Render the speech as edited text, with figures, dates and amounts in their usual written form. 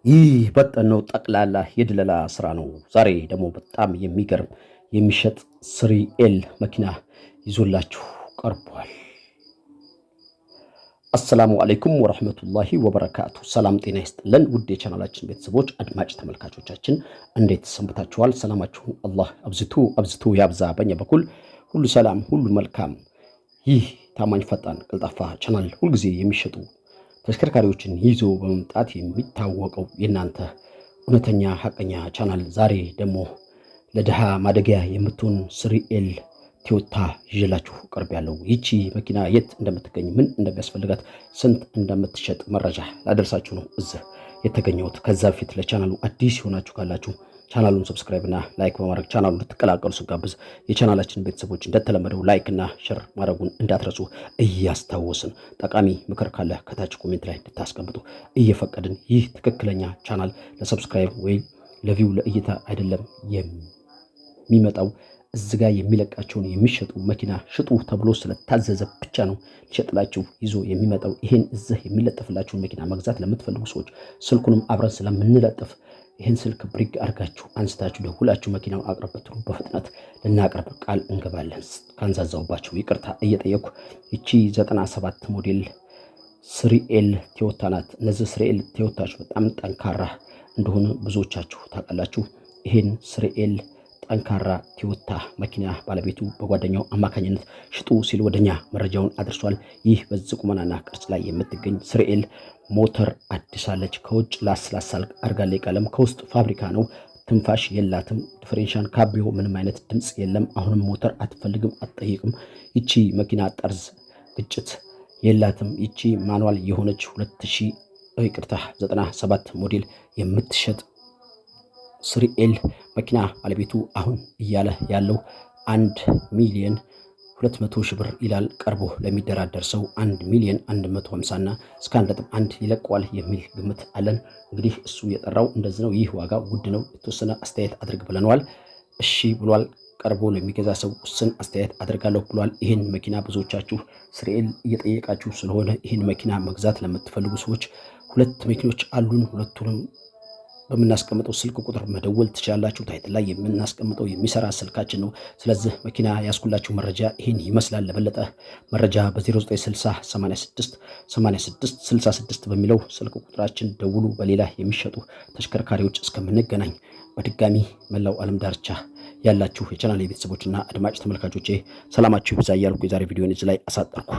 ይህ በጠነው ጠቅላላ የድለላ ስራ ነው። ዛሬ ደግሞ በጣም የሚገርም የሚሸጥ ስሪኤል መኪና ይዞላችሁ ቀርቧል። አሰላሙ አለይኩም ወራህመቱላሂ ወበረካቱ። ሰላም ጤና ይስጥልን ውድ የቻናላችን ቤተሰቦች አድማጭ ተመልካቾቻችን እንዴት ሰንብታችኋል? ሰላማችሁን አላህ አብዝቶ ያብዛ። በእኛ በኩል ሁሉ ሰላም ሁሉ መልካም። ይህ ታማኝ ፈጣን ቀልጣፋ ቻናል ሁልጊዜ የሚሸጡ ተሽከርካሪዎችን ይዞ በመምጣት የሚታወቀው የናንተ እውነተኛ ሐቀኛ ቻናል ዛሬ ደግሞ ለድሃ ማደጊያ የምትሆን ስሪኤል ቶዮታ ይዤላችሁ ቀርቤያለሁ። ይቺ መኪና የት እንደምትገኝ ምን እንደሚያስፈልጋት ስንት እንደምትሸጥ መረጃ ላደርሳችሁ ነው እዚህ የተገኘሁት። ከዛ በፊት ለቻናሉ አዲስ የሆናችሁ ካላችሁ ቻናሉን ሰብስክራይብ እና ላይክ በማድረግ ቻናሉን እንድትቀላቀሉ ስጋብዝ የቻናላችን ቤተሰቦች እንደተለመደው ላይክ እና ሼር ማድረጉን እንዳትረሱ እያስታወስን ጠቃሚ ምክር ካለ ከታች ኮሜንት ላይ እንድታስቀምጡ እየፈቀድን ይህ ትክክለኛ ቻናል ለሰብስክራይብ ወይም ለቪው ለእይታ አይደለም የሚመጣው እዚህ ጋር የሚለቃቸውን የሚሸጡ መኪና ሽጡ ተብሎ ስለታዘዘ ብቻ ነው ሊሸጥላችሁ ይዞ የሚመጣው። ይሄን እዚህ የሚለጠፍላችሁን መኪና መግዛት ለምትፈልጉ ሰዎች ስልኩንም አብረን ስለምንለጥፍ ይህን ስልክ ብሪግ አድርጋችሁ አንስታችሁ ደውላችሁ መኪናውን አቅርብ ብትሉ በፍጥነት ልናቀርብ ቃል እንገባለን። ካንዛዛውባችሁ ይቅርታ እየጠየኩ ይቺ 97 ሞዴል ስሪኤል ቶዮታ ናት። እነዚህ ስሪኤል ቶዮታዎች በጣም ጠንካራ እንደሆነ ብዙዎቻችሁ ታውቃላችሁ። ይህን ስሪኤል ጠንካራ ቶዮታ መኪና ባለቤቱ በጓደኛው አማካኝነት ሽጡ ሲል ወደኛ መረጃውን አድርሷል። ይህ በዚህ ቁመናና ቅርጽ ላይ የምትገኝ ስሪኤል ሞተር አዲሳለች። ከውጭ ላስላሳል አርጋሌ ቀለም፣ ከውስጥ ፋብሪካ ነው። ትንፋሽ የላትም። ዲፈሬንሻል ካቢዮ ምንም አይነት ድምፅ የለም። አሁንም ሞተር አትፈልግም አትጠይቅም። ይቺ መኪና ጠርዝ ግጭት የላትም። ይቺ ማኑዋል የሆነች 97 ሞዴል የምትሸጥ ስሪኤል መኪና ባለቤቱ አሁን እያለ ያለው 1,200,000 ብር ይላል። ቀርቦ ለሚደራደር ሰው 1,150,000 እና እስከ 1.1 ይለቀዋል የሚል ግምት አለን። እንግዲህ እሱ የጠራው እንደዚህ ነው። ይህ ዋጋ ውድ ነው፣ የተወሰነ አስተያየት አድርግ ብለነዋል። እሺ ብሏል። ቀርቦ ለሚገዛ ሰው ውስን አስተያየት አድርጋለሁ ብሏል። ይህን መኪና ብዙዎቻችሁ ስሪኤል እየጠየቃችሁ ስለሆነ ይህን መኪና መግዛት ለምትፈልጉ ሰዎች ሁለት መኪኖች አሉን። ሁለቱንም በምናስቀምጠው ስልክ ቁጥር መደወል ትችላላችሁ። ታይትል ላይ የምናስቀምጠው የሚሰራ ስልካችን ነው። ስለዚህ መኪና ያስኩላችሁ መረጃ ይህን ይመስላል። ለበለጠ መረጃ በ0960 86 86 66 በሚለው ስልክ ቁጥራችን ደውሉ። በሌላ የሚሸጡ ተሽከርካሪዎች እስከምንገናኝ በድጋሚ መላው ዓለም ዳርቻ ያላችሁ የቻናል ቤተሰቦችና አድማጭ ተመልካቾቼ ሰላማችሁ ይብዛ እያልኩ የዛሬ ቪዲዮን እዚህ ላይ አሳጠርኩ።